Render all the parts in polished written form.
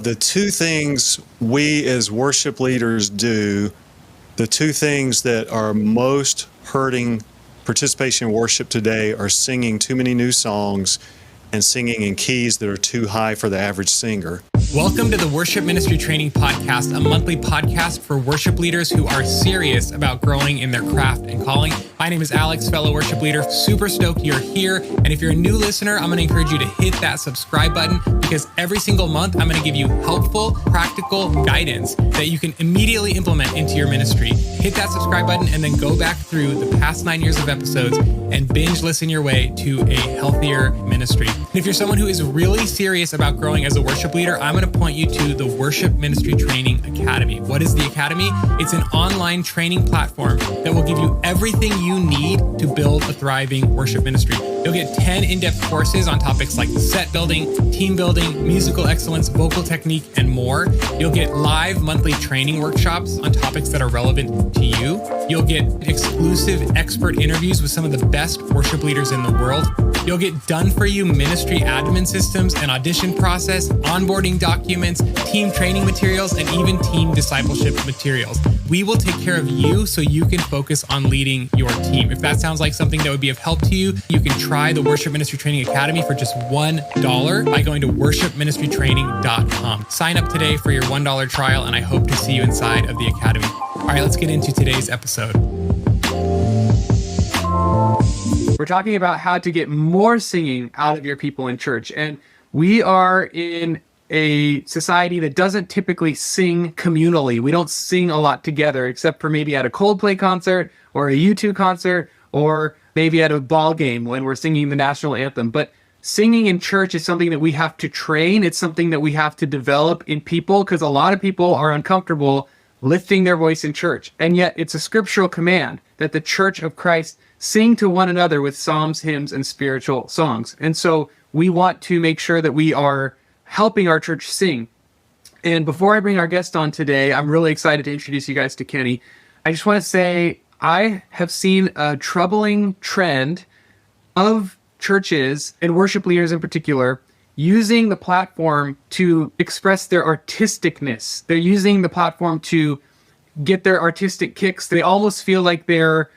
The two things we as worship leaders do, the two things that are most hurting participation in worship today are singing too many new songs and singing in keys that are too high for the average singer. Welcome to the Worship Ministry Training Podcast, a monthly podcast for worship leaders who are serious about growing in their craft and calling. My name is Alex, fellow worship leader. Super stoked you're here. And if you're a new listener, I'm going to encourage you to hit that subscribe button because every single month, I'm going to give you helpful, practical guidance that you can immediately implement into your ministry. Hit that subscribe button and then go back through the past 9 years of episodes and binge listen your way to a healthier ministry. And if you're someone who is really serious about growing as a worship leader, I'm going to point you to the Worship Ministry Training Academy. What is the Academy? It's an online training platform that will give you everything you need to build a thriving worship ministry. You'll get 10 in-depth courses on topics like set building, team building, musical excellence, vocal technique, and more. You'll get live monthly training workshops on topics that are relevant to you. You'll get exclusive expert interviews with some of the best worship leaders in the world. You'll get done-for-you ministry admin systems and audition process, onboarding documents, team training materials, and even team discipleship materials. We will take care of you so you can focus on leading your team. If that sounds like something that would be of help to you, you can try the Worship Ministry Training Academy for just $1 by going to worshipministrytraining.com. Sign up today for your $1 trial, and I hope to see you inside of the Academy. All right, let's get into today's episode. We're talking about how to get more singing out of your people in church. And we are in a society that doesn't typically sing communally. We don't sing a lot together, except for maybe at a Coldplay concert or a U2 concert, or maybe at a ball game when we're singing the national anthem. But singing in church is something that we have to train. It's something that we have to develop in people because a lot of people are uncomfortable lifting their voice in church. And yet it's a scriptural command that the church of Christ sing to one another with psalms, hymns, and spiritual songs. And so we want to make sure that we are helping our church sing. And before I bring our guest on today, I'm really excited to introduce you guys to Kenny. I just want to say I have seen a troubling trend of churches and worship leaders in particular using the platform to express their artisticness. They're using the platform to get their artistic kicks. They almost feel like they're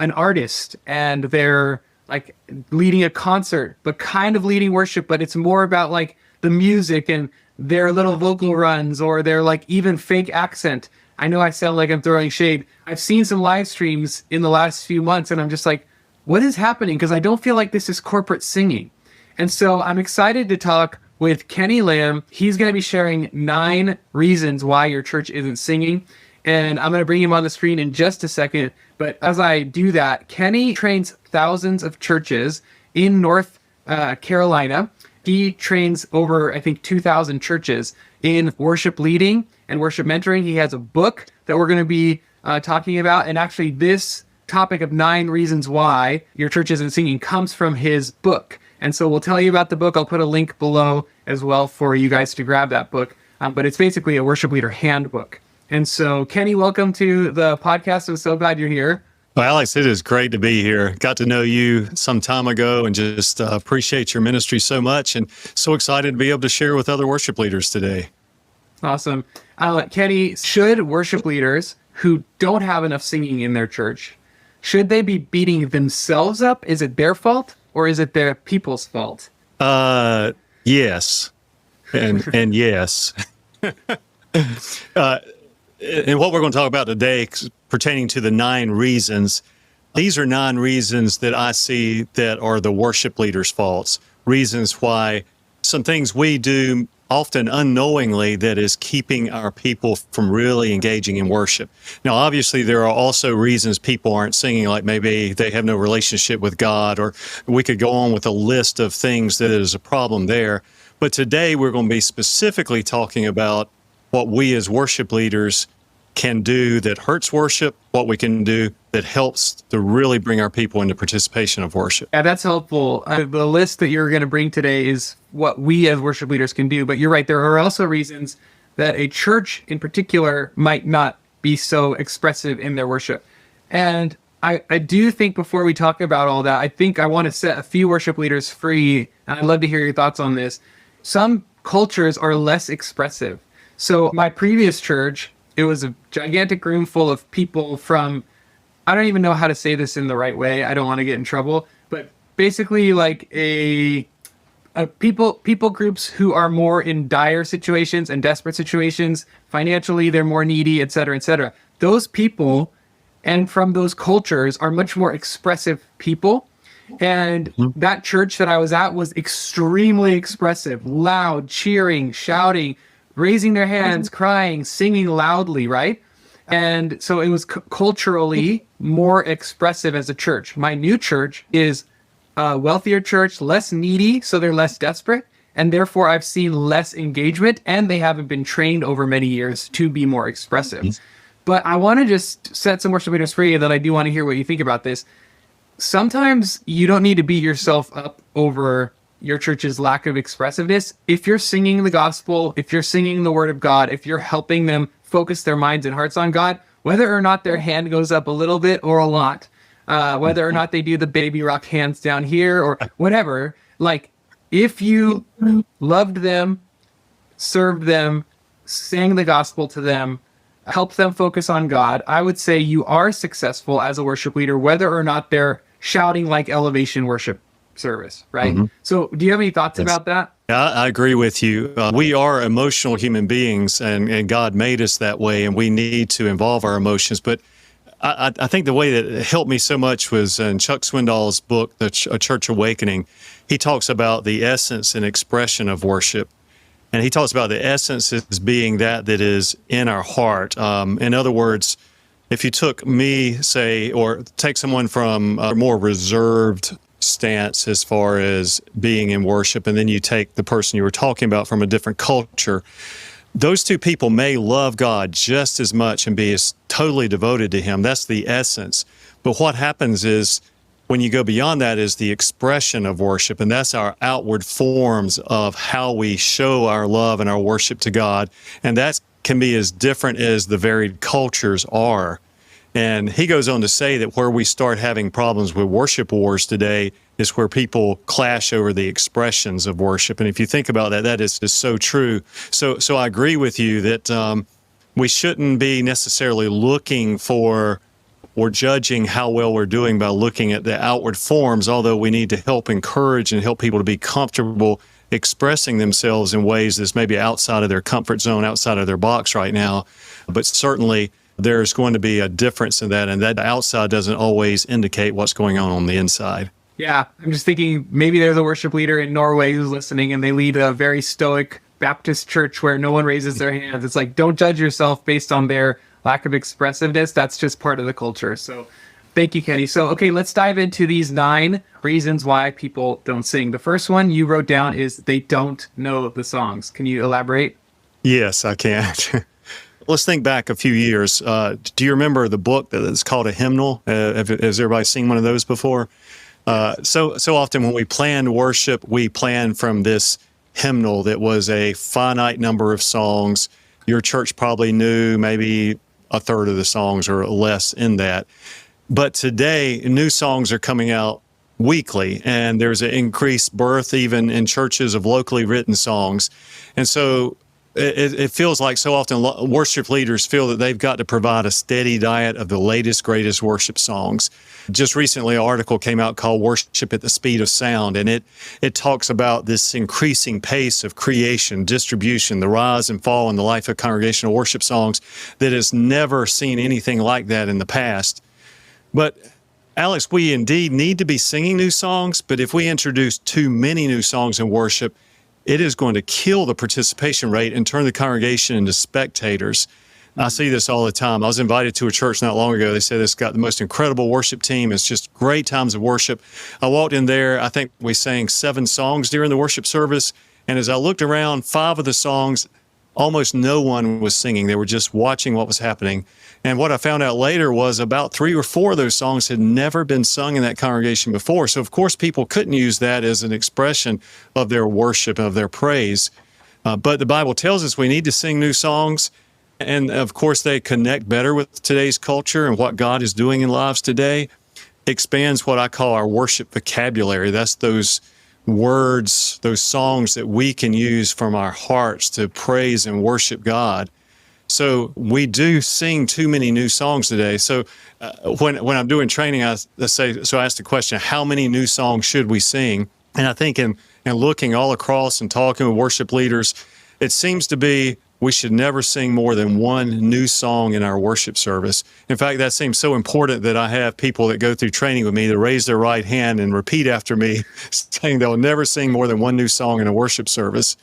an artist and they're like leading a concert, but kind of leading worship, but it's more about like the music and their little vocal runs or their like even fake accent. I know I sound like I'm throwing shade. I've seen some live streams in the last few months and I'm just like, what is happening? Because I don't feel like this is corporate singing. And so I'm excited to talk with Kenny Lamm. He's going to be sharing 9 reasons why your church isn't singing. And I'm going to bring him on the screen in just a second. But as I do that, Kenny trains thousands of churches in North Carolina. He trains over, I think, 2,000 churches in worship leading and worship mentoring. He has a book that we're going to be talking about. And actually, this topic of 9 reasons why your church isn't singing comes from his book. And so we'll tell you about the book. I'll put a link below as well for you guys to grab that book. But it's basically a worship leader handbook. And so, Kenny, welcome to the podcast. I'm so glad you're here. Well, Alex, it is great to be here. Got to know you some time ago and just appreciate your ministry so much and so excited to be able to share with other worship leaders today. Awesome. Kenny, should worship leaders who don't have enough singing in their church, should they be beating themselves up? Is it their fault or is it their people's fault? Yes. And yes. And what we're going to talk about today pertaining to the 9 reasons, these are 9 reasons that I see that are the worship leaders' faults, reasons why some things we do often unknowingly that is keeping our people from really engaging in worship. Now, obviously, there are also reasons people aren't singing, like maybe they have no relationship with God, or we could go on with a list of things that is a problem there. But today, we're going to be specifically talking about what we as worship leaders can do that hurts worship, what we can do that helps to really bring our people into participation of worship. Yeah, that's helpful. The list that you're going to bring today is what we as worship leaders can do. But you're right, there are also reasons that a church in particular might not be so expressive in their worship. And I do think before we talk about all that, I think I want to set a few worship leaders free. And I'd love to hear your thoughts on this. Some cultures are less expressive. So my previous church, it was a gigantic room full of people from, I don't even know how to say this in the right way. I don't want to get in trouble, but basically like a people groups who are more in dire situations and desperate situations. Financially, they're more needy, et cetera, et cetera. Those people and from those cultures are much more expressive people. And that church that I was at was extremely expressive, loud, cheering, shouting, raising their hands, crying, singing loudly, right? And so it was culturally more expressive as a church. My new church is a wealthier church, less needy, so they're less desperate. And therefore, I've seen less engagement, and they haven't been trained over many years to be more expressive. But I want to just set some worship leaders free, and then I do want to hear what you think about this. Sometimes you don't need to beat yourself up over your church's lack of expressiveness. If you're singing the gospel, if you're singing the word of God, if you're helping them focus their minds and hearts on God, whether or not their hand goes up a little bit or a lot, whether or not they do the baby rock hands down here or whatever, like if you loved them, served them, sang the gospel to them, helped them focus on God, I would say you are successful as a worship leader, whether or not they're shouting like elevation worship service, right? So do you have any thoughts about that? I agree with you. We are emotional human beings, and God made us that way, and we need to involve our emotions. But I think the way that it helped me so much was in Chuck Swindoll's book, A Church Awakening. He talks about the essence and expression of worship. And he talks about the essence as being that is in our heart. In other words, if you took me, say, or take someone from a more reserved stance as far as being in worship, and then you take the person you were talking about from a different culture, those two people may love God just as much and be as totally devoted to Him. That's the essence. But what happens is, when you go beyond that, is the expression of worship, and that's our outward forms of how we show our love and our worship to God, and that can be as different as the varied cultures are. And he goes on to say that where we start having problems with worship wars today is where people clash over the expressions of worship. And if you think about that, that is so true. So I agree with you that we shouldn't be necessarily looking for or judging how well we're doing by looking at the outward forms, although we need to help encourage and help people to be comfortable expressing themselves in ways that's maybe outside of their comfort zone, outside of their box right now. But certainly there's going to be a difference in that, and that outside doesn't always indicate what's going on the inside. Yeah, I'm just thinking maybe there's a worship leader in Norway who's listening, and they lead a very stoic Baptist church where no one raises their hands. It's like, don't judge yourself based on their lack of expressiveness. That's just part of the culture. So thank you, Kenny. So, okay, let's dive into these 9 reasons why people don't sing. The first one you wrote down is they don't know the songs. Can you elaborate? Yes, I can. Let's think back a few years. Do you remember the book that is called a hymnal? Has everybody seen one of those before? So often when we plan worship, we plan from this hymnal that was a finite number of songs. Your church probably knew maybe a third of the songs or less in that. But today, new songs are coming out weekly, and there's an increased birth even in churches of locally written songs. And so it feels like so often worship leaders feel that they've got to provide a steady diet of the latest, greatest worship songs. Just recently, an article came out called Worship at the Speed of Sound, and it talks about this increasing pace of creation, distribution, the rise and fall in the life of congregational worship songs that has never seen anything like that in the past. But Alex, we indeed need to be singing new songs, but if we introduce too many new songs in worship, it is going to kill the participation rate and turn the congregation into spectators. I see this all the time. I was invited to a church not long ago. They said it's got the most incredible worship team. It's just great times of worship. I walked in there. I think we sang 7 songs during the worship service. And as I looked around, 5 of the songs, almost no one was singing. They were just watching what was happening. And what I found out later was about 3 or 4 of those songs had never been sung in that congregation before. So, of course, people couldn't use that as an expression of their worship, of their praise. But the Bible tells us we need to sing new songs. And, of course, they connect better with today's culture and what God is doing in lives today. Expands what I call our worship vocabulary. That's those words, those songs that we can use from our hearts to praise and worship God. So we do sing too many new songs today. So when I'm doing training, I ask the question, how many new songs should we sing? And I think in looking all across and talking with worship leaders, it seems to be we should never sing more than one new song in our worship service. In fact, that seems so important that I have people that go through training with me to raise their right hand and repeat after me, saying they'll never sing more than one new song in a worship service,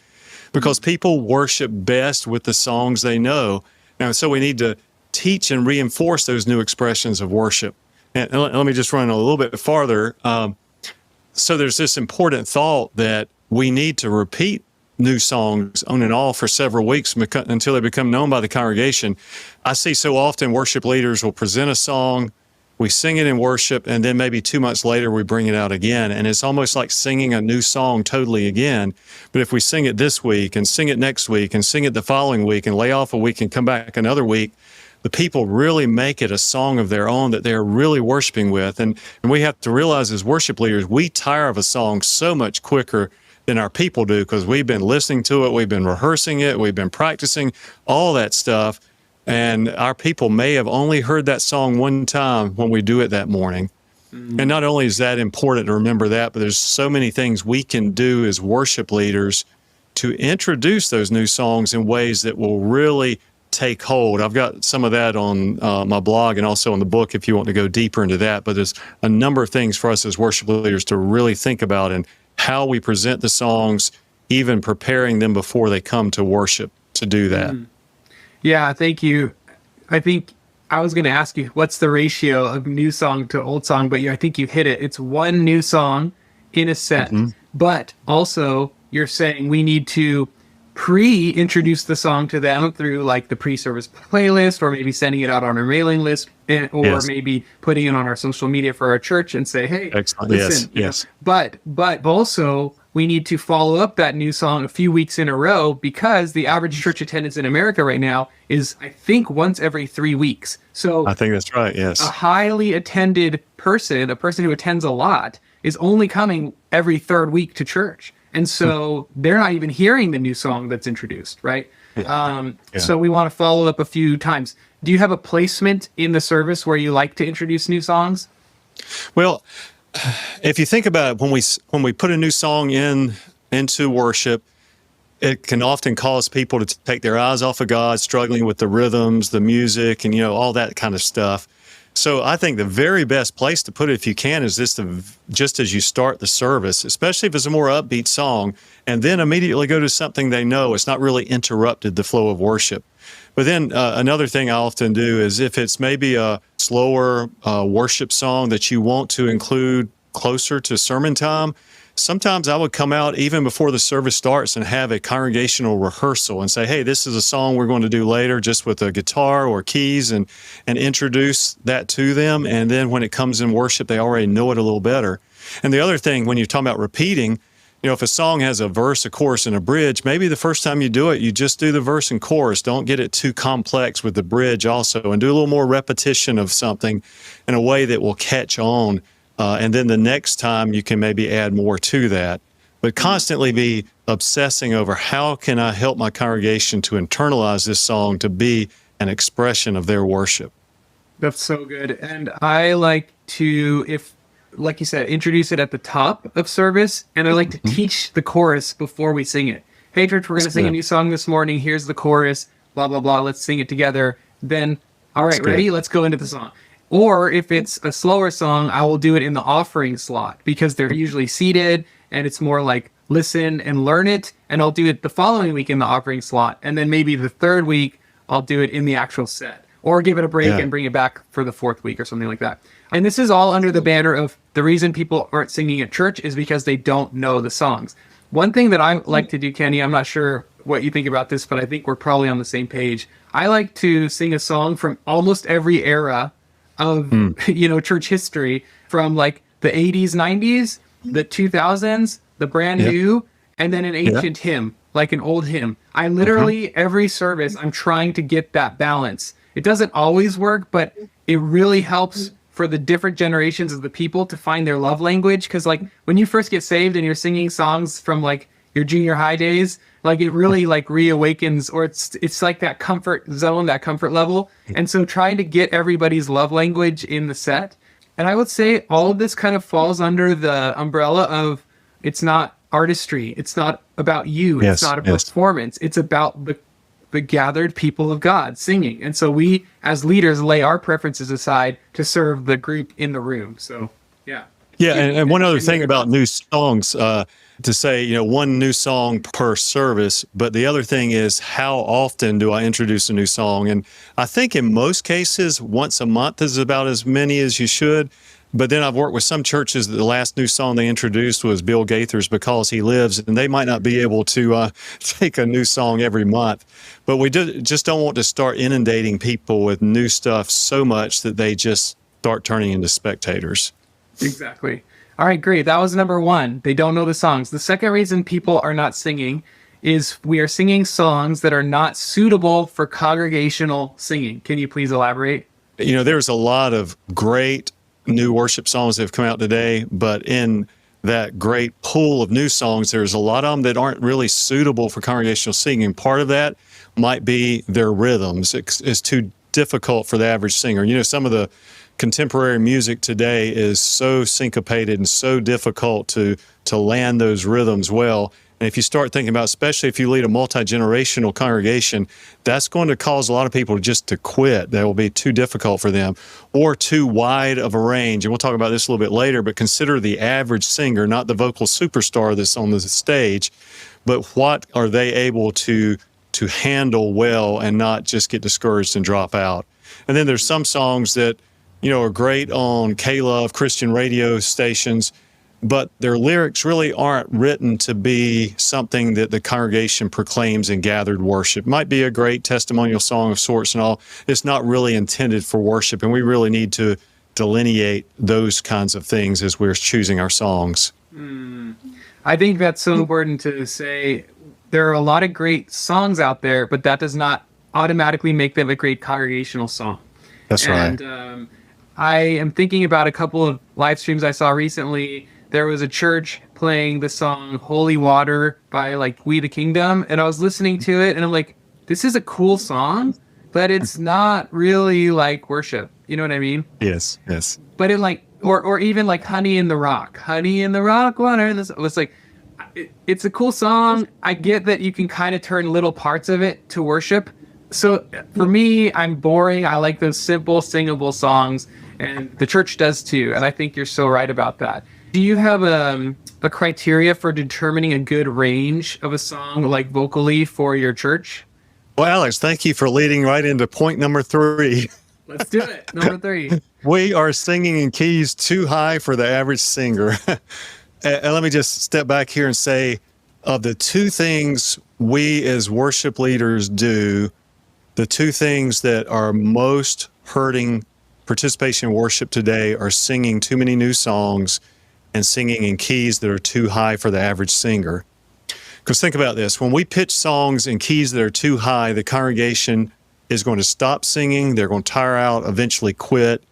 because people worship best with the songs they know. And so we need to teach and reinforce those new expressions of worship. And let me just run a little bit farther. So there's this important thought that we need to repeat new songs on and off for several weeks until they become known by the congregation. I see so often worship leaders will present a song, we sing it in worship, and then maybe 2 months later we bring it out again. And it's almost like singing a new song totally again. But if we sing it this week and sing it next week and sing it the following week and lay off a week and come back another week, the people really make it a song of their own that they're really worshiping with. And we have to realize as worship leaders, we tire of a song so much quicker than our people do, because we've been listening to it, we've been rehearsing it, we've been practicing all that stuff. And our people may have only heard that song one time when we do it that morning. Mm-hmm. And not only is that important to remember that, but there's so many things we can do as worship leaders to introduce those new songs in ways that will really take hold. I've got some of that on my blog and also on the book if you want to go deeper into that. But there's a number of things for us as worship leaders to really think about and how we present the songs, even preparing them before they come to worship to do that. Mm. Yeah, thank you. I think I was going to ask you, what's the ratio of new song to old song? But I think you hit it. It's one new song in a set. Mm-hmm. But also, you're saying we need to pre-introduce the song to them through like the pre-service playlist, or maybe sending it out on our mailing list, or maybe putting it on our social media for our church and say, hey, listen. Yes. But also we need to follow up that new song a few weeks in a row, because the average church attendance in America right now is, I think, once every 3 weeks. So I think that's right. Yes. A highly attended person, a person who attends a lot, is only coming every third week to church. And so they're not even hearing the new song that's introduced, right? So we want to follow up a few times. Do you have a placement in the service where you like to introduce new songs? Well, if you think about it, when we put a new song into worship, it can often cause people to take their eyes off of God, struggling with the rhythms, the music, and all that kind of stuff. So I think the very best place to put it, if you can, is just as you start the service, especially if it's a more upbeat song, and then immediately go to something they know. It's not really interrupted the flow of worship. But then another thing I often do is if it's maybe a slower worship song that you want to include closer to sermon time, sometimes I would come out even before the service starts and have a congregational rehearsal and say, hey, this is a song we're going to do later just with a guitar or keys, and introduce that to them. And then when it comes in worship, they already know it a little better. And the other thing, when you're talking about repeating, if a song has a verse, a chorus, and a bridge, maybe the first time you do it, you just do the verse and chorus. Don't get it too complex with the bridge also, and do a little more repetition of something in a way that will catch on. And then the next time you can maybe add more to that, but constantly be obsessing over how can I help my congregation to internalize this song to be an expression of their worship. That's so good. And I like to, like you said, introduce it at the top of service. And I like to teach the chorus before we sing it. Hey, church, we're going to sing a new song this morning. Here's the chorus, blah, blah, blah. Let's sing it together. Then, all right, ready? Let's go into the song. Or if it's a slower song, I will do it in the offering slot, because they're usually seated and it's more like listen and learn it. And I'll do it the following week in the offering slot. And then maybe the third week, I'll do it in the actual set, or give it a break and bring it back for the fourth week or something like that. And this is all under the banner of the reason people aren't singing at church is because they don't know the songs. One thing that I like to do, Kenny, I'm not sure what you think about this, but I think we're probably on the same page. I like to sing a song from almost every era of church history, from like the 80s, 90s, the 2000s, the brand new, and then an ancient hymn, like an old hymn. I literally, every service, I'm trying to get that balance. It doesn't always work, but it really helps for the different generations of the people to find their love language. Because like when you first get saved and you're singing songs from like your junior high days, like it really like reawakens, or it's like that comfort zone, that comfort level. And so trying to get everybody's love language in the set. And I would say all of this kind of falls under the umbrella of, it's not artistry. It's not about you. It's not a performance. It's about the gathered people of God singing. And so we, as leaders, lay our preferences aside to serve the group in the room. So, yeah. Yeah, and one other thing about new songs, to say, one new song per service, but the other thing is, how often do I introduce a new song? And I think in most cases, once a month is about as many as you should. But then I've worked with some churches that the last new song they introduced was Bill Gaither's Because He Lives, and they might not be able to take a new song every month. But we just don't want to start inundating people with new stuff so much that they just start turning into spectators. Exactly. All right, great. That was number one. They don't know the songs. The second reason people are not singing is we are singing songs that are not suitable for congregational singing. Can you please elaborate? There's a lot of great new worship songs that have come out today, but in that great pool of new songs, there's a lot of them that aren't really suitable for congregational singing. Part of that might be their rhythms. It's too difficult for the average singer. Some of the contemporary music today is so syncopated and so difficult to land those rhythms well. And if you start thinking about, especially if you lead a multi-generational congregation, that's going to cause a lot of people just to quit. That will be too difficult for them, or too wide of a range. And we'll talk about this a little bit later, but consider the average singer, not the vocal superstar that's on the stage, but what are they able to handle well and not just get discouraged and drop out. And then there's some songs that, are great on K-Love Christian radio stations, but their lyrics really aren't written to be something that the congregation proclaims in gathered worship. It might be a great testimonial song of sorts and all. It's not really intended for worship, and we really need to delineate those kinds of things as we're choosing our songs. I think that's so important to say. There are a lot of great songs out there, but that does not automatically make them a great congregational song. That's right. And I am thinking about a couple of live streams I saw recently. There was a church playing the song Holy Water by like We the Kingdom, and I was listening to it and I'm like, this is a cool song, but it's not really like worship. You know what I mean? Yes. But it like, or even like Honey in the Rock water. And it's like, it's a cool song. I get that you can kind of turn little parts of it to worship. So for me, I'm boring. I like those simple singable songs, and the church does too. And I think you're so right about that. Do you have a criteria for determining a good range of a song, like vocally, for your church? Well, Alex, thank you for leading right into point number 3. Let's do it. Number 3. We are singing in keys too high for the average singer. And let me just step back here and say, of the two things we as worship leaders do, the two things that are most hurting participation in worship today are singing too many new songs and singing in keys that are too high for the average singer. Because think about this, when we pitch songs in keys that are too high, the congregation is going to stop singing, they're going to tire out, eventually quit,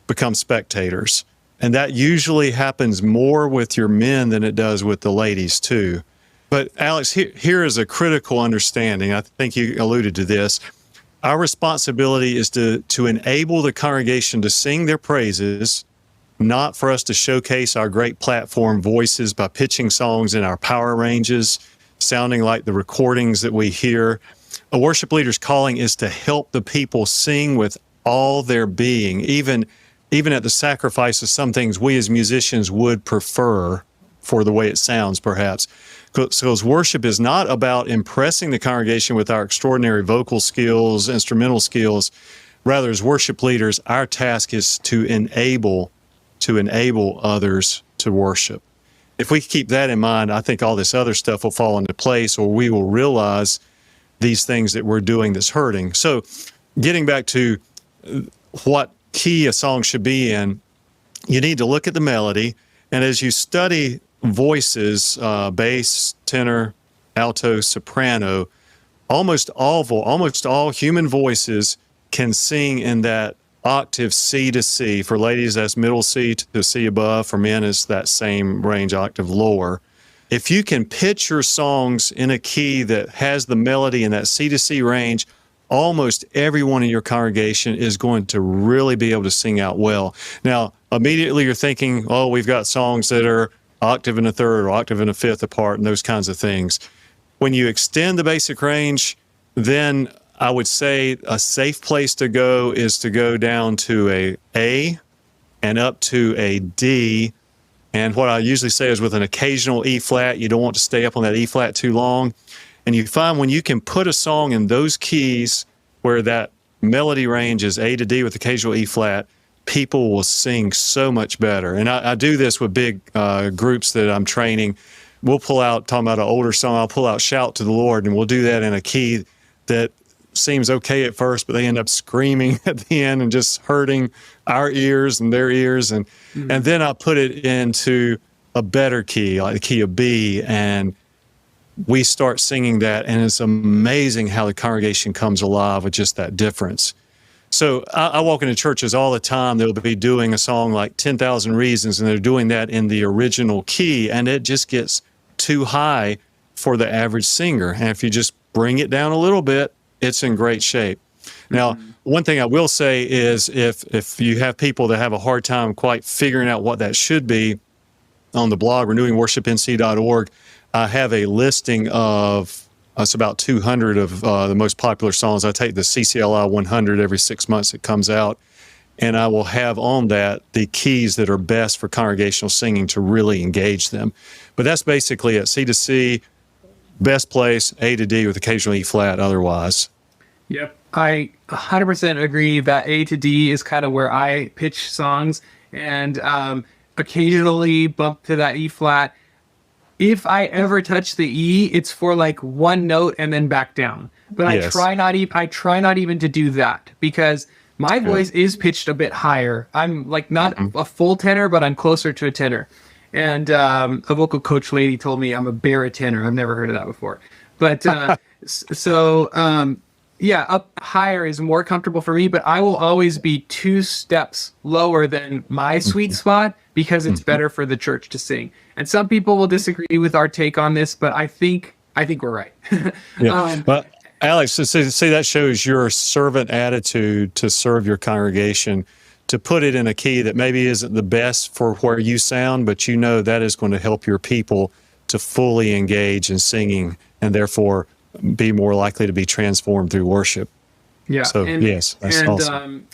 become spectators. And that usually happens more with your men than it does with the ladies too. But Alex, here is a critical understanding. I think you alluded to this. Our responsibility is to enable the congregation to sing their praises, not for us to showcase our great platform voices by pitching songs in our power ranges, sounding like the recordings that we hear. A worship leader's calling is to help the people sing with all their being, even at the sacrifice of some things we as musicians would prefer for the way it sounds, perhaps. Because worship is not about impressing the congregation with our extraordinary vocal skills, instrumental skills. Rather, as worship leaders, our task is to enable others to worship. If we keep that in mind, I think all this other stuff will fall into place, or we will realize these things that we're doing that's hurting. So getting back to what key a song should be in, you need to look at the melody, and as you study voices, bass, tenor, alto, soprano, almost all human voices can sing in that octave C to C. For ladies, that's middle C to C above. For men, it's that same range octave lower. If you can pitch your songs in a key that has the melody in that C to C range, almost everyone in your congregation is going to really be able to sing out well. Now, immediately you're thinking, oh, we've got songs that are octave and a third or octave and a fifth apart and those kinds of things. When you extend the basic range, then I would say a safe place to go is to go down to a A and up to a D. And what I usually say is with an occasional E flat, you don't want to stay up on that E flat too long. And you find when you can put a song in those keys where that melody range is A to D with occasional E flat, people will sing so much better. And I do this with big groups that I'm training. We'll pull out, talking about an older song, I'll pull out Shout to the Lord, and we'll do that in a key that seems okay at first, but they end up screaming at the end and just hurting our ears and their ears. And then I put it into a better key, like the key of B, and we start singing that, and it's amazing how the congregation comes alive with just that difference. So I walk into churches all the time. They'll be doing a song like 10,000 Reasons, and they're doing that in the original key, and it just gets too high for the average singer. And if you just bring it down a little bit, it's in great shape. Now, one thing I will say is if you have people that have a hard time quite figuring out what that should be, on the blog, renewingworshipnc.org, I have a listing of, it's about 200 of the most popular songs. I take the CCLI 100 every 6 months it comes out, and I will have on that the keys that are best for congregational singing to really engage them. But that's basically it. C to C, best place, A to D with occasional E flat otherwise. Yep. I 100% agree that A to D is kind of where I pitch songs, and occasionally bump to that E flat. If I ever touch the E, it's for like one note and then back down. But yes. I try not even to do that, because my voice is pitched a bit higher. I'm like not a full tenor, but I'm closer to a tenor. And a vocal coach lady told me I'm a baritone. I've never heard of that before. But yeah, up higher is more comfortable for me, but I will always be 2 steps lower than my sweet spot because it's better for the church to sing. And some people will disagree with our take on this, but I think we're right. But Alex, see, that shows your servant attitude to serve your congregation, to put it in a key that maybe isn't the best for where you sound, but you know that is going to help your people to fully engage in singing and therefore be more likely to be transformed through worship. Yeah. So yes, that's awesome.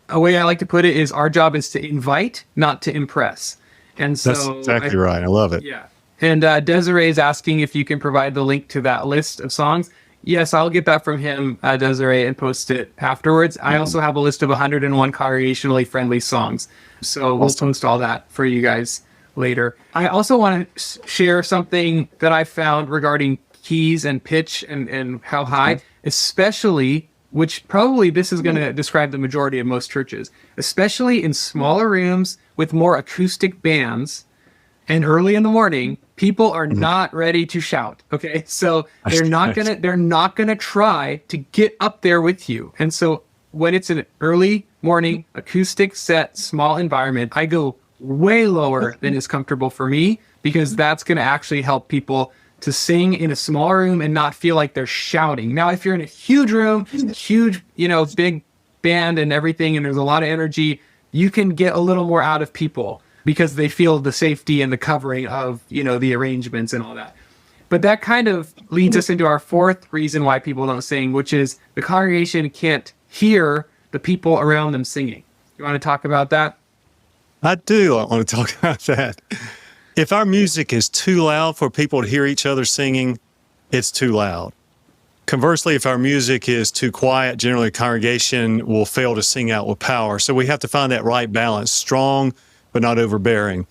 A way I like to put it is our job is to invite, not to impress. And so that's exactly right. I love it. Yeah. And Desiree is asking if you can provide the link to that list of songs. Yes, I'll get that from him, Desiree, and post it afterwards. I also have a list of 101 congregationally friendly songs. So we'll post all that for you guys later. I also want to share something that I found regarding keys and pitch and how high, especially, which probably this is going to describe the majority of most churches, especially in smaller rooms with more acoustic bands and early in the morning, people are not ready to shout. Okay. So they're not going to try to get up there with you. And so when it's an early morning acoustic set, small environment, I go way lower than is comfortable for me, because that's going to actually help people to sing in a small room and not feel like they're shouting. Now, if you're in a huge room, huge, big band and everything, and there's a lot of energy, you can get a little more out of people because they feel the safety and the covering of, the arrangements and all that. But that kind of leads us into our fourth reason why people don't sing, which is the congregation can't hear the people around them singing. You want to talk about that? I do. I want to talk about that. If our music is too loud for people to hear each other singing, it's too loud. Conversely, if our music is too quiet, generally the congregation will fail to sing out with power. So we have to find that right balance, strong but not overbearing.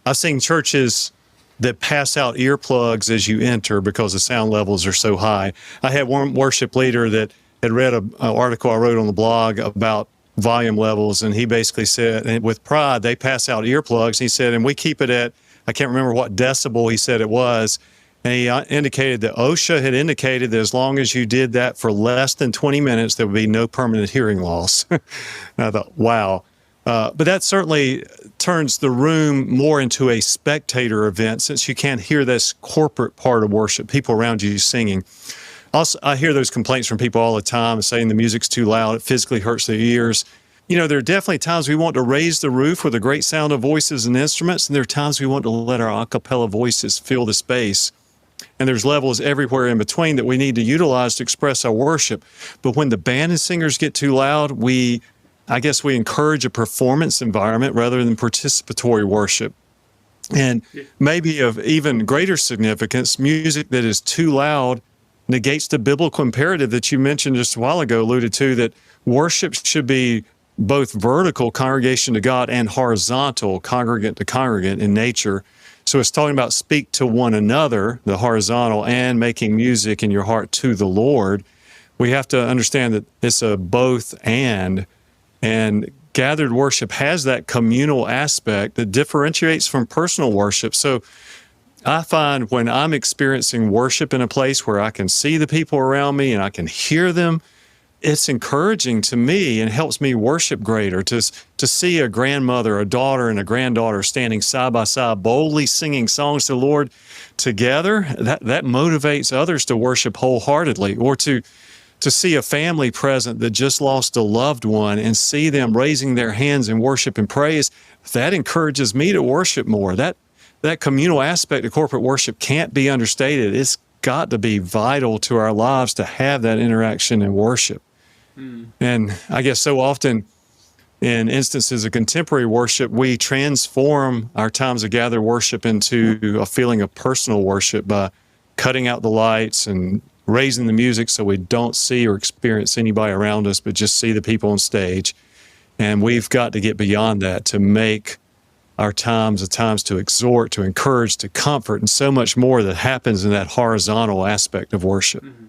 I've seen churches that pass out earplugs as you enter because the sound levels are so high. I had one worship leader that had read an article I wrote on the blog about volume levels, and he basically said, and with pride, they pass out earplugs. He said, and we keep it at, I can't remember what decibel he said it was, And he indicated that OSHA had indicated that as long as you did that for less than 20 minutes, there would be no permanent hearing loss. And I thought, wow. But that certainly turns the room more into a spectator event, since you can't hear this corporate part of worship, people around you singing. Also, I hear those complaints from people all the time saying the music's too loud, it physically hurts their ears. You know, there are definitely times we want to raise the roof with a great sound of voices and instruments, and there are times we want to let our a cappella voices fill the space. And there's levels everywhere in between that we need to utilize to express our worship. But when the band and singers get too loud, I guess we encourage a performance environment rather than participatory worship. And maybe of even greater significance, music that is too loud negates the biblical imperative that you mentioned just a while ago, alluded to, that worship should be both vertical, congregation to God, and horizontal, congregant to congregant in nature. So it's talking about speak to one another, the horizontal, and making music in your heart to the Lord. We have to understand that it's a both and gathered worship has that communal aspect that differentiates from personal worship. So I find when I'm experiencing worship in a place where I can see the people around me and I can hear them, it's encouraging to me and helps me worship greater to see a grandmother, a daughter, and a granddaughter standing side by side, boldly singing songs to the Lord together. That motivates others to worship wholeheartedly, or to see a family present that just lost a loved one and see them raising their hands in worship and praise. That encourages me to worship more. That communal aspect of corporate worship can't be understated. It's got to be vital to our lives to have that interaction in worship. And I guess so often in instances of contemporary worship, we transform our times of gathered worship into a feeling of personal worship by cutting out the lights and raising the music so we don't see or experience anybody around us, but just see the people on stage. And we've got to get beyond that to make our times to exhort, to encourage, to comfort, and so much more that happens in that horizontal aspect of worship. Mm-hmm.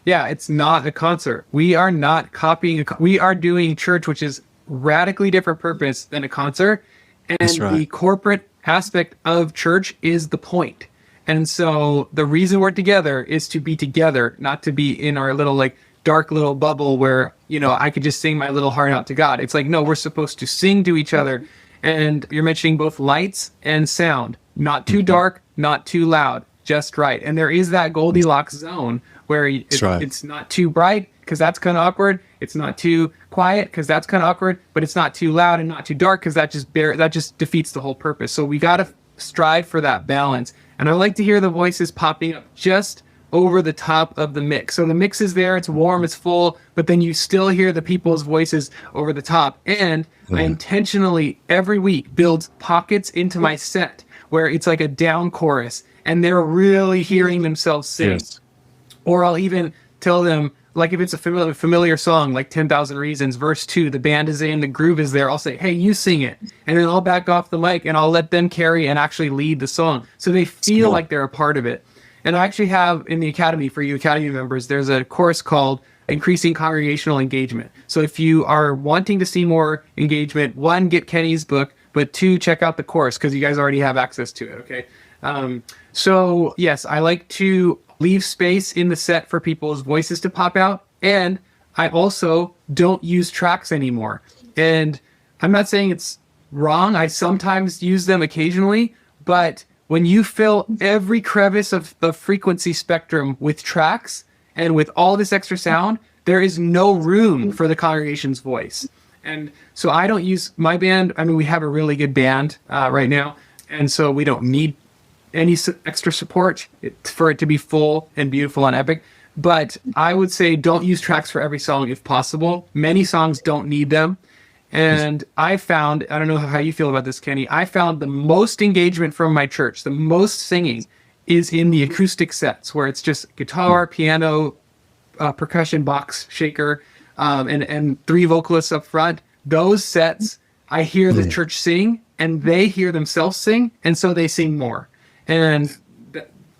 Yeah, it's not a concert. We are not copying. We are doing church, which is radically different purpose than a concert. And the corporate aspect of church is the point. And so the reason we're together is to be together, not to be in our little dark little bubble where, I could just sing my little heart out to God. It's like, no, we're supposed to sing to each other. And you're mentioning both lights and sound, not too dark, not too loud, just right. And there is that Goldilocks zone where it's not too bright because that's kind of awkward. It's not too quiet because that's kind of awkward, but it's not too loud and not too dark because that just defeats the whole purpose. So we got to strive for that balance. And I like to hear the voices popping up just over the top of the mix. So the mix is there, it's warm, it's full, but then you still hear the people's voices over the top. And I intentionally every week build pockets into my set where it's like a down chorus and they're really hearing themselves sing. Yes. Or I'll even tell them, like if it's a familiar song, like 10,000 Reasons, verse 2, the band is in, the groove is there, I'll say, hey, you sing it. And then I'll back off the mic and I'll let them carry and actually lead the song. So they feel like they're a part of it. And I actually have in the Academy, for you Academy members, there's a course called Increasing Congregational Engagement. So if you are wanting to see more engagement, 1, get Kenny's book, but 2, check out the course because you guys already have access to it, okay? So yes, I like to leave space in the set for people's voices to pop out. And I also don't use tracks anymore. And I'm not saying it's wrong. I sometimes use them occasionally, but when you fill every crevice of the frequency spectrum with tracks and with all this extra sound, there is no room for the congregation's voice. And so I don't use my band. I mean, we have a really good band right now. And so we don't need any extra support for it to be full and beautiful and epic. But I would say don't use tracks for every song if possible. Many songs don't need them. And I found, I don't know how you feel about this, Kenny, I found the most engagement from my church, the most singing is in the acoustic sets where it's just guitar, piano, percussion box shaker, and 3 vocalists up front. Those sets, I hear the church sing and they hear themselves sing. And so they sing more. And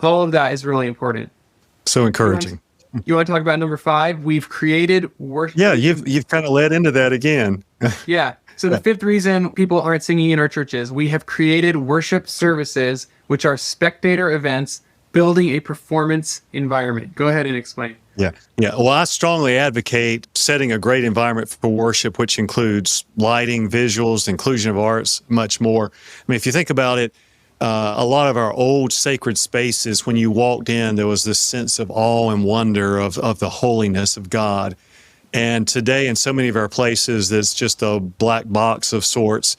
all of that is really important. So encouraging. You want to talk about number 5? We've created worship. Yeah, you've kind of led into that again. Yeah. So the 5th reason people aren't singing in our churches, we have created worship services, which are spectator events building a performance environment. Go ahead and explain. Yeah. Yeah. Well, I strongly advocate setting a great environment for worship, which includes lighting, visuals, inclusion of arts, much more. I mean, if you think about it, a lot of our old sacred spaces, when you walked in, there was this sense of awe and wonder of the holiness of God. And today, in so many of our places, that's just a black box of sorts.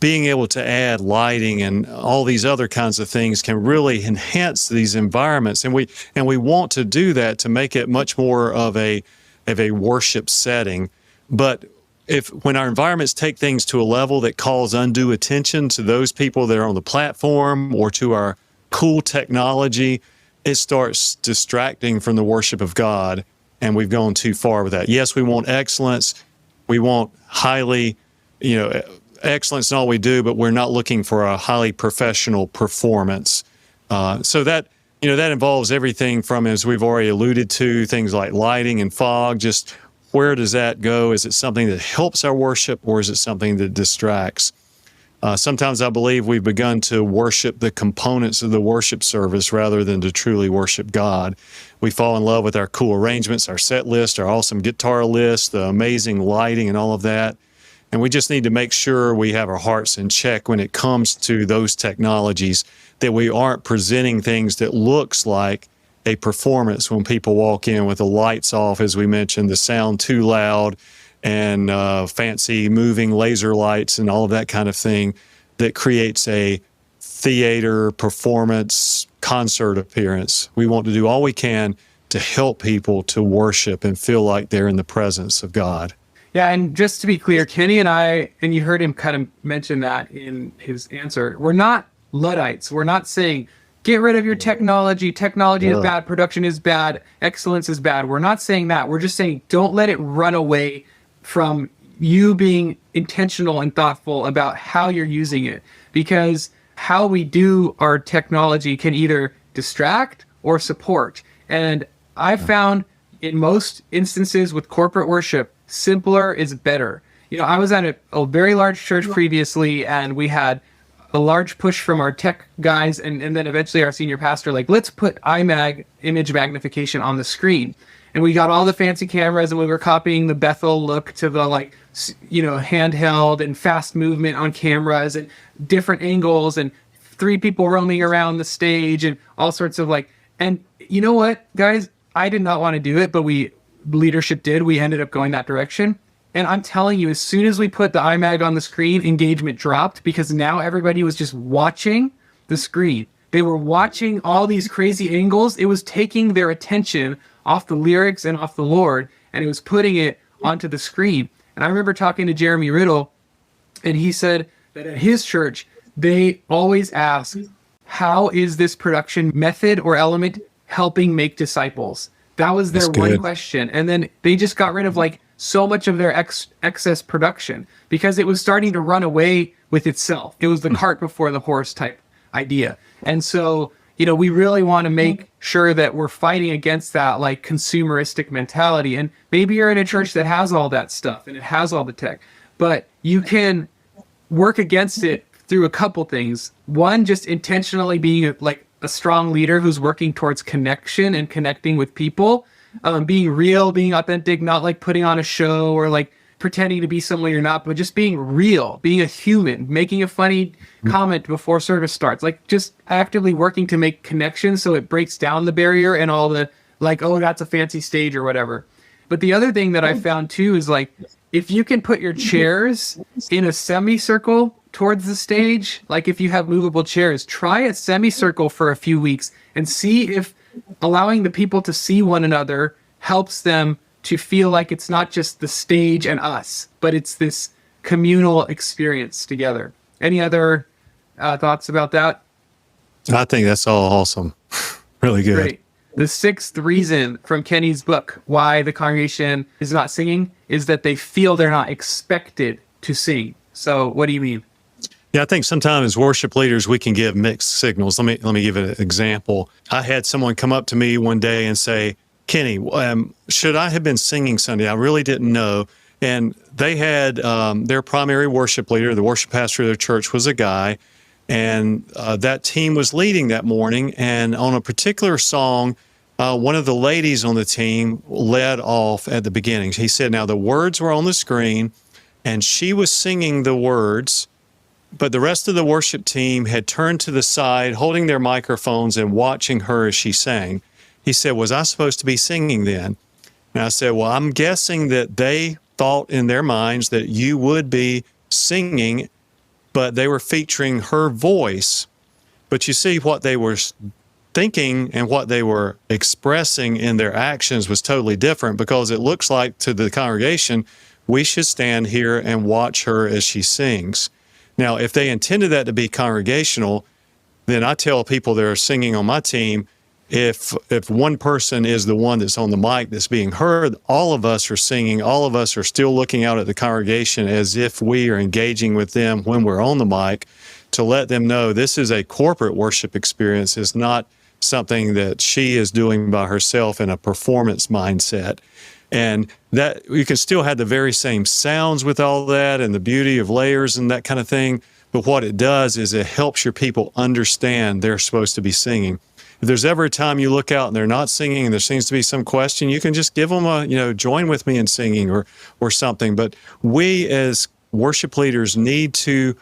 Being able to add lighting and all these other kinds of things can really enhance these environments, and we want to do that to make it much more of a worship setting. But when our environments take things to a level that calls undue attention to those people that are on the platform or to our cool technology, it starts distracting from the worship of God, and we've gone too far with that. Yes, we want excellence, we want highly, excellence in all we do, but we're not looking for a highly professional performance. So that involves everything from, as we've already alluded to, things like lighting and fog. Just where does that go? Is it something that helps our worship, or is it something that distracts? Sometimes I believe we've begun to worship the components of the worship service rather than to truly worship God. We fall in love with our cool arrangements, our set list, our awesome guitar list, the amazing lighting and all of that. And we just need to make sure we have our hearts in check when it comes to those technologies, that we aren't presenting things that looks like a performance when people walk in with the lights off, as we mentioned, the sound too loud, and fancy moving laser lights and all of that kind of thing that creates a theater performance concert appearance. We want to do all we can to help people to worship and feel like they're in the presence of God. Yeah, and just to be clear, Kenny and I, and you heard him kind of mention that in his answer, we're not Luddites. We're not saying, get rid of your technology. Technology is bad. Production is bad. Excellence is bad. We're not saying that. We're just saying, don't let it run away from you being intentional and thoughtful about how you're using it. Because how we do our technology can either distract or support. And I found in most instances with corporate worship, simpler is better. I was at a very large church previously, and we had a large push from our tech guys, and then eventually our senior pastor, let's put image magnification on the screen. And we got all the fancy cameras, and we were copying the Bethel look to the handheld and fast movement on cameras and different angles and 3 people roaming around the stage and all sorts of and you know what, guys? I did not want to do it, but leadership did. We ended up going that direction. And I'm telling you, as soon as we put the iMag on the screen, engagement dropped, because now everybody was just watching the screen. They were watching all these crazy angles. It was taking their attention off the lyrics and off the Lord, and it was putting it onto the screen. And I remember talking to Jeremy Riddle, and he said that at his church, they always ask, how is this production method or element helping make disciples? That was their one question. And then they just got rid of so much of their excess production because it was starting to run away with itself. It was the cart before the horse type idea. And so, we really want to make sure that we're fighting against that consumeristic mentality. And maybe you're in a church that has all that stuff and it has all the tech, but you can work against it through a couple things. One, just intentionally being a strong leader who's working towards connection and connecting with people, being real, being authentic, not putting on a show or pretending to be someone you're not, but just being real, being a human, making a funny comment before service starts, just actively working to make connections so it breaks down the barrier and all the oh, that's a fancy stage or whatever. But the other thing that I found too is if you can put your chairs in a semicircle towards the stage, if you have movable chairs, try a semicircle for a few weeks and see if allowing the people to see one another helps them to feel like it's not just the stage and us, but it's this communal experience together. Any other thoughts about that? I think that's all awesome. Really good. Great. The 6th reason from Kenny's book, why the congregation is not singing, is that they feel they're not expected to sing. So what do you mean? Yeah, I think sometimes as worship leaders, we can give mixed signals. Let me give an example. I had someone come up to me one day and say, Kenny, should I have been singing Sunday? I really didn't know. And they had their primary worship leader, the worship pastor of their church was a guy, And that team was leading that morning. And on a particular song, one of the ladies on the team led off at the beginning. He said, now the words were on the screen and she was singing the words, but the rest of the worship team had turned to the side, holding their microphones and watching her as she sang. He said, was I supposed to be singing then? And I said, well, I'm guessing that they thought in their minds that you would be singing, but they were featuring her voice. But you see, what they were thinking and what they were expressing in their actions was totally different, because it looks like to the congregation, we should stand here and watch her as she sings. Now, if they intended that to be congregational, then I tell people that are singing on my team, if one person is the one that's on the mic that's being heard, all of us are singing, all of us are still looking out at the congregation as if we are engaging with them when we're on the mic, to let them know this is a corporate worship experience. It's not something that she is doing by herself in a performance mindset. And that you can still have the very same sounds with all that and the beauty of layers and that kind of thing. But what it does is it helps your people understand they're supposed to be singing. If there's ever a time you look out and they're not singing and there seems to be some question, you can just give them a, join with me in singing or something. But we as worship leaders need to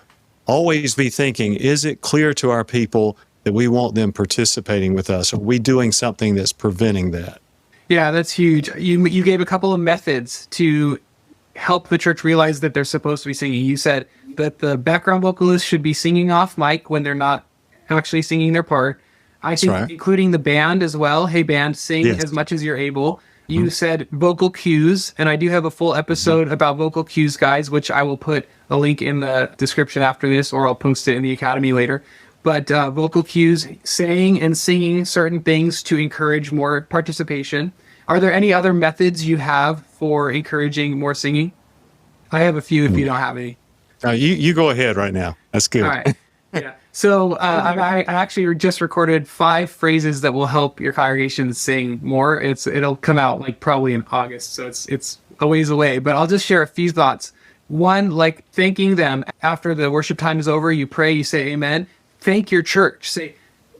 always be thinking, is it clear to our people that we want them participating with us? Are we doing something that's preventing that? Yeah, that's huge. You gave a couple of methods to help the church realize that they're supposed to be singing. You said that the background vocalist should be singing off mic when they're not actually singing their part. I think right. Including the band as well. Hey, band, sing as much as you're able. You said vocal cues, and I do have a full episode about vocal cues, guys, which I will put a link in the description after this, or I'll post it in the Academy later. But vocal cues, saying and singing certain things to encourage more participation. Are there any other methods you have for encouraging more singing? I have a few if you don't have any. You go ahead right now. That's good. All right. Yeah. So I actually just recorded 5 phrases that will help your congregation sing more. It'll come out like probably in August, so it's a ways away. But I'll just share a few thoughts. One, like thanking them after the worship time is over. You pray, you say amen. Thank your church. Say,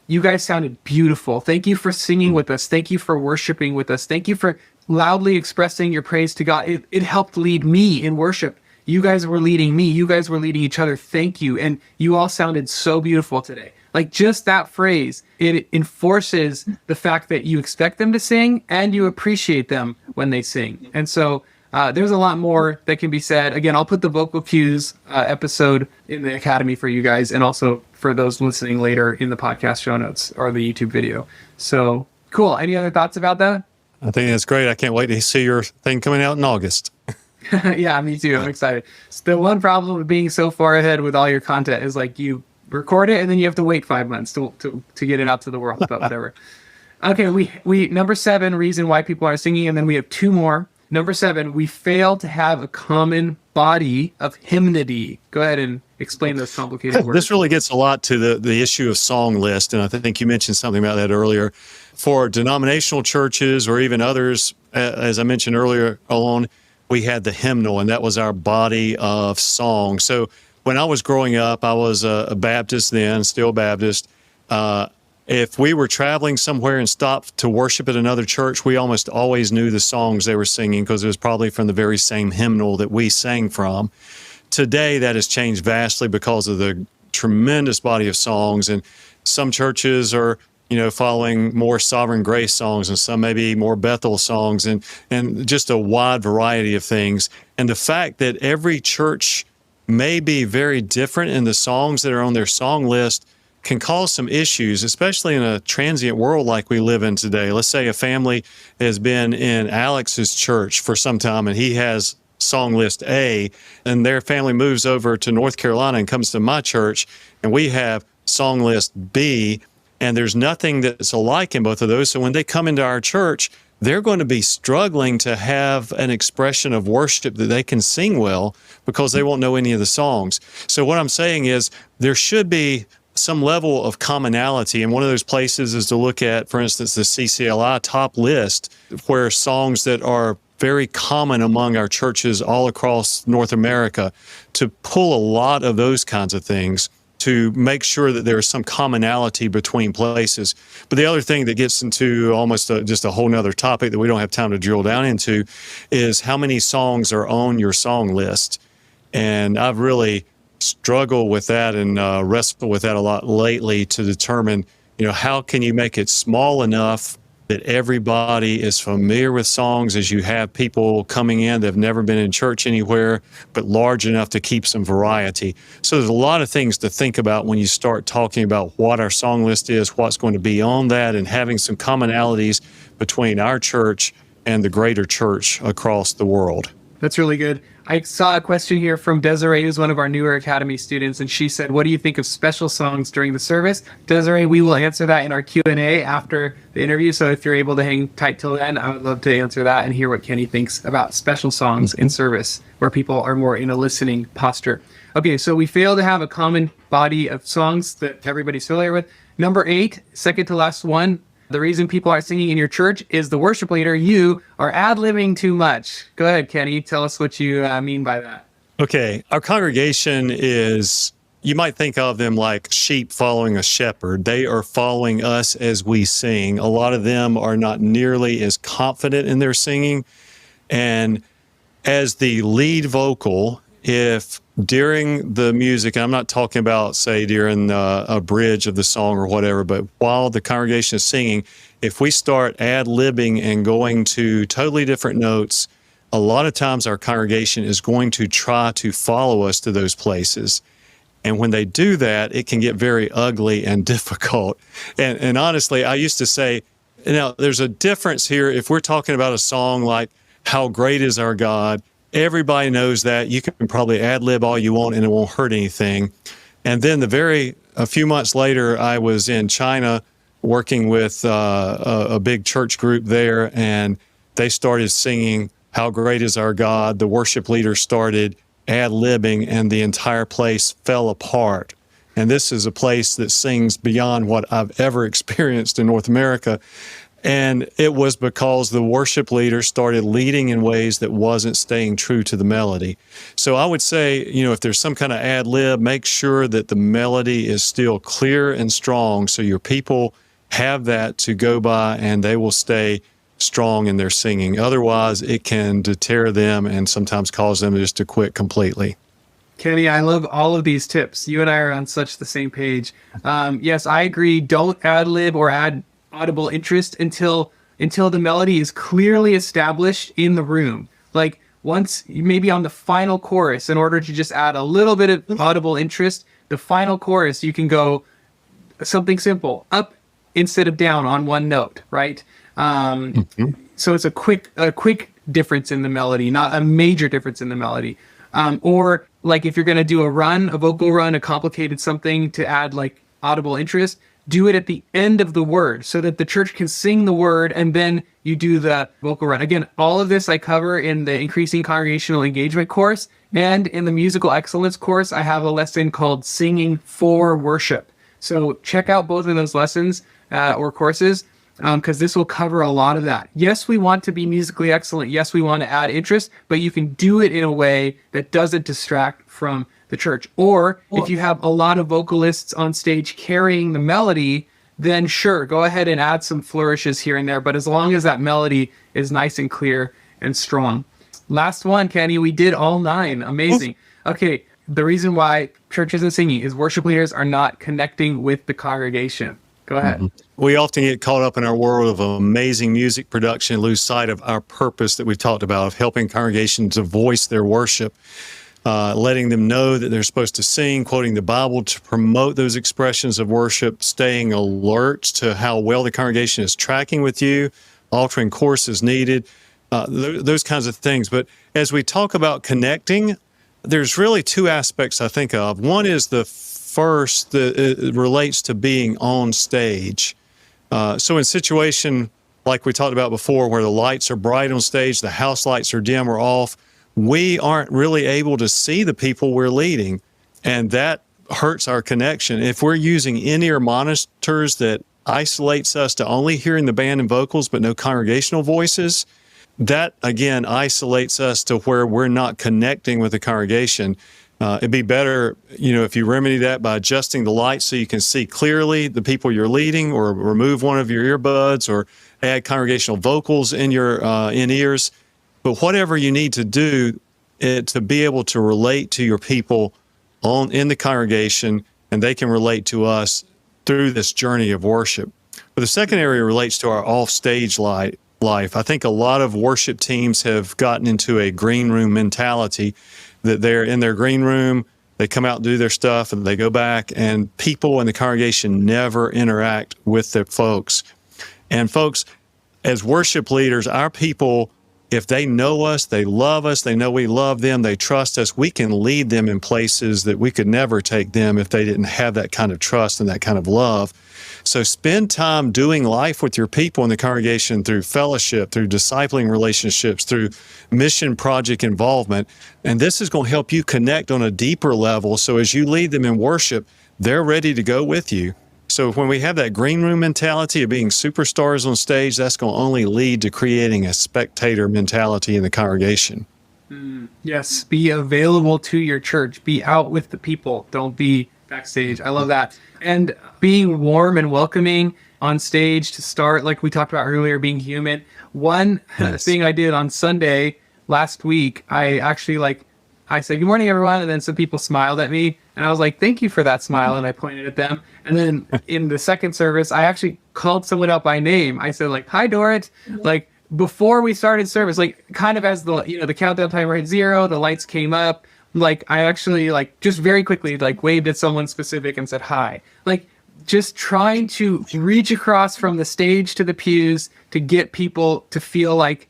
you guys sounded beautiful. Thank you for singing with us. Thank you for worshiping with us. Thank you for loudly expressing your praise to God. It helped lead me in worship. You guys were leading me. You guys were leading each other. Thank you. And you all sounded so beautiful today. Like just that phrase, it enforces the fact that you expect them to sing and you appreciate them when they sing. And so there's a lot more that can be said. Again, I'll put the vocal cues episode in the Academy for you guys, and also for those listening later in the podcast show notes or the YouTube video. So cool. Any other thoughts about that? I think that's great. I can't wait to see your thing coming out in August. Yeah, me too. I'm excited. The one problem with being so far ahead with all your content is like you record it and then you have to wait 5 months to get it out to the world, but whatever. Okay, we number 7 reason why people aren't singing, and then we have 2 more. Number 7, we fail to have a common body of hymnody. Go ahead and explain those complicated words. This really gets a lot to the issue of song list, and I think you mentioned something about that earlier. For denominational churches or even others, as I mentioned earlier on, we had the hymnal, and that was our body of song. So when I was growing up, I was a Baptist then, still Baptist. If we were traveling somewhere and stopped to worship at another church, we almost always knew the songs they were singing because it was probably from the very same hymnal that we sang from. Today, that has changed vastly because of the tremendous body of songs, and some churches are following more Sovereign Grace songs, and some maybe more Bethel songs, and just a wide variety of things. And the fact that every church may be very different in the songs that are on their song list can cause some issues, especially in a transient world like we live in today. Let's say a family has been in Alex's church for some time, and he has song list A, and their family moves over to North Carolina and comes to my church, and we have song list B, and there's nothing that's alike in both of those. So when they come into our church, they're going to be struggling to have an expression of worship that they can sing well because they won't know any of the songs. So what I'm saying is there should be some level of commonality. And one of those places is to look at, for instance, the CCLI top list, where songs that are very common among our churches all across North America, to pull a lot of those kinds of things to make sure that there is some commonality between places. But the other thing that gets into almost just a whole nother topic that we don't have time to drill down into is how many songs are on your song list. And I've really struggled with that and wrestled with that a lot lately to determine, how can you make it small enough that everybody is familiar with songs as you have people coming in that have never been in church anywhere, but large enough to keep some variety. So there's a lot of things to think about when you start talking about what our song list is, what's going to be on that, and having some commonalities between our church and the greater church across the world. That's really good. I saw a question here from Desiree, who's one of our newer Academy students, and she said, what do you think of special songs during the service? Desiree, we will answer that in our Q&A after the interview, so if you're able to hang tight till then, I would love to answer that and hear what Kenny thinks about special songs in service, where people are more in a listening posture. Okay, so we fail to have a common body of songs that everybody's familiar with. Number 8, second to last one, the reason people aren't singing in your church is the worship leader, you, are ad-libbing too much. Go ahead, Kenny. Tell us what you mean by that. Okay. Our congregation is, you might think of them like sheep following a shepherd. They are following us as we sing. A lot of them are not nearly as confident in their singing. And as the lead vocal, if during the music, I'm not talking about, say, during a bridge of the song or whatever, but while the congregation is singing, if we start ad-libbing and going to totally different notes, a lot of times our congregation is going to try to follow us to those places. And when they do that, it can get very ugly and difficult. And honestly, I used to say, now, there's a difference here. If we're talking about a song like How Great Is Our God, everybody knows that. You can probably ad-lib all you want and it won't hurt anything. And then a few months later, I was in China working with a big church group there, and they started singing How Great Is Our God. The worship leader started ad-libbing, and the entire place fell apart. And this is a place that sings beyond what I've ever experienced in North America. And it was because the worship leader started leading in ways that wasn't staying true to the melody. So I would say, if there's some kind of ad lib, make sure that the melody is still clear and strong so your people have that to go by and they will stay strong in their singing. Otherwise, it can deter them and sometimes cause them just to quit completely. Kenny, I love all of these tips. You and I are on such the same page. Yes, I agree. Don't ad lib or add audible interest until the melody is clearly established in the room. Like once maybe on the final chorus, in order to just add a little bit of audible interest, the final chorus, you can go something simple, up instead of down on one note, right? So it's a quick difference in the melody, not a major difference in the melody. Or like if you're going to do a vocal run, a complicated something to add like audible interest, do it at the end of the word so that the church can sing the word and then you do the vocal run. Again, all of this I cover in the Increasing Congregational Engagement course, and in the Musical Excellence course, I have a lesson called Singing for Worship. So check out both of those lessons or courses because this will cover a lot of that. Yes, we want to be musically excellent. Yes, we want to add interest, but you can do it in a way that doesn't distract from the church. Or if you have a lot of vocalists on stage carrying the melody, then sure, go ahead and add some flourishes here and there. But as long as that melody is nice and clear and strong. Last one, Kenny, we did all 9. Amazing. Okay, the reason why church isn't singing is worship leaders are not connecting with the congregation. Go ahead. We often get caught up in our world of amazing music production, lose sight of our purpose that we've talked about, of helping congregations to voice their worship. Letting them know that they're supposed to sing, quoting the Bible to promote those expressions of worship, staying alert to how well the congregation is tracking with you, altering course as needed, those kinds of things. But as we talk about connecting, there's really 2 aspects I think of. One is the first that it relates to being on stage. So in a situation like we talked about before, where the lights are bright on stage, the house lights are dim or off, we aren't really able to see the people we're leading, and that hurts our connection. If we're using in-ear monitors that isolates us to only hearing the band and vocals but no congregational voices, that again isolates us to where we're not connecting with the congregation. It'd be better, if you remedy that by adjusting the light so you can see clearly the people you're leading, or remove one of your earbuds, or add congregational vocals in your in-ears. But whatever you need to do to be able to relate to your people in the congregation, and they can relate to us through this journey of worship. But the second area relates to our off-stage life. I think a lot of worship teams have gotten into a green room mentality, that they're in their green room, they come out and do their stuff, and they go back, and people in the congregation never interact with their folks. And folks, as worship leaders, our people, if they know us, they love us, they know we love them, they trust us, we can lead them in places that we could never take them if they didn't have that kind of trust and that kind of love. So spend time doing life with your people in the congregation through fellowship, through discipling relationships, through mission project involvement. And this is going to help you connect on a deeper level. So as you lead them in worship, they're ready to go with you. So when we have that green room mentality of being superstars on stage, that's going to only lead to creating a spectator mentality in the congregation. Yes, be available to your church. Be out with the people. Don't be backstage. I love that. And being warm and welcoming on stage to start, like we talked about earlier, being human. One thing I did on Sunday last week, I actually I said, "Good morning, everyone." And then some people smiled at me, and I was like, "Thank you for that smile." And I pointed at them. And then in the second service, I actually called someone out by name. I said, "Hi, Dorrit." Before we started service, kind of as the countdown timer hit 0, the lights came up. I actually just very quickly waved at someone specific and said hi. Just trying to reach across from the stage to the pews to get people to feel like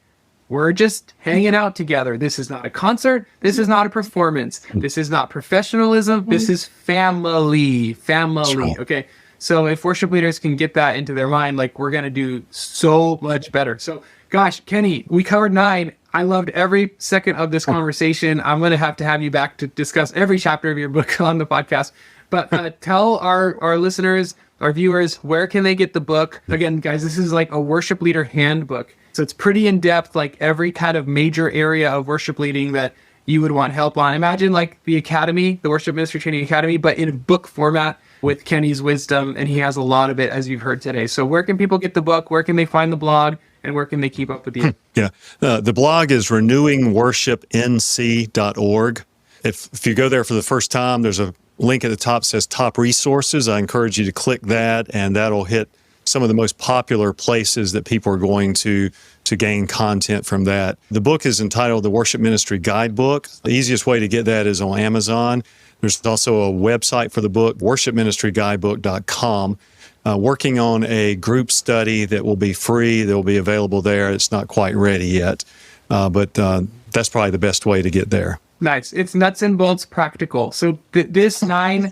we're just hanging out together. This is not a concert. This is not a performance. This is not professionalism. This is family. Okay. So if worship leaders can get that into their mind, we're going to do so much better. So gosh, Kenny, we covered 9. I loved every second of this conversation. I'm going to have you back to discuss every chapter of your book on the podcast. But tell our listeners, our viewers, where can they get the book? Again, guys, this is a worship leader handbook. So it's pretty in-depth, every kind of major area of worship leading that you would want help on. Imagine the academy, the Worship Ministry Training Academy, but in book format with Kenny's wisdom, and he has a lot of it, as you've heard today. So where can people get the book? Where can they find the blog? And where can they keep up with you? Yeah. The blog is renewingworshipnc.org. If you go there for the first time, there's a link at the top that says Top Resources. I encourage you to click that, and that'll hit some of the most popular places that people are going to gain content from that. The book is entitled The Worship Ministry Guidebook. The easiest way to get that is on Amazon. There's also a website for the book, worshipministryguidebook.com. Working on a group study that will be free, that will be available there. It's not quite ready yet, but that's probably the best way to get there. Nice. It's nuts and bolts practical. So this 9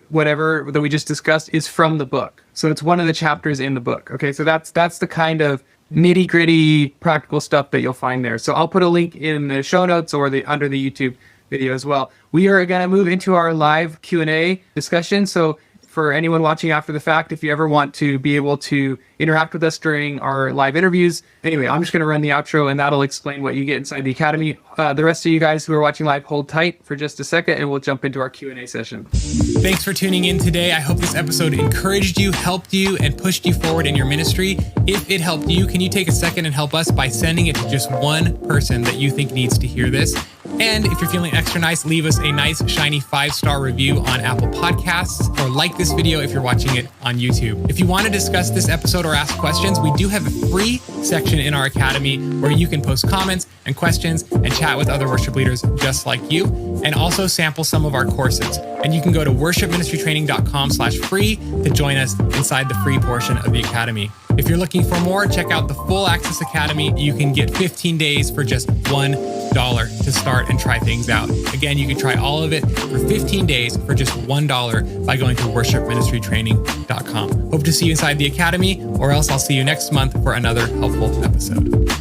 whatever that we just discussed is from the book. So it's one of the chapters in the book. Okay, so that's the kind of nitty-gritty practical stuff that you'll find there. So I'll put a link in the show notes or under the YouTube video as well. We are going to move into our live Q&A discussion. So for anyone watching after the fact, if you ever want to be able to interact with us during our live interviews. Anyway, I'm just going to run the outro, and that'll explain what you get inside the academy. The rest of you guys who are watching live, hold tight for just a second, and we'll jump into our Q&A session. Thanks for tuning in today. I hope this episode encouraged you, helped you, and pushed you forward in your ministry. If it helped you, can you take a second and help us by sending it to just one person that you think needs to hear this? And if you're feeling extra nice, leave us a nice, shiny 5-star review on Apple Podcasts, or like this video if you're watching it on YouTube. If you want to discuss this episode or ask questions, we do have a free section in our academy where you can post comments and questions and chat with other worship leaders just like you, and also sample some of our courses. And you can go to worshipministrytraining.com/free to join us inside the free portion of the academy. If you're looking for more, check out the Full Access Academy. You can get 15 days for just $1 to start and try things out. Again, you can try all of it for 15 days for just $1 by going to worshipministrytraining.com. Hope to see you inside the academy, or else I'll see you next month for another helpful episode.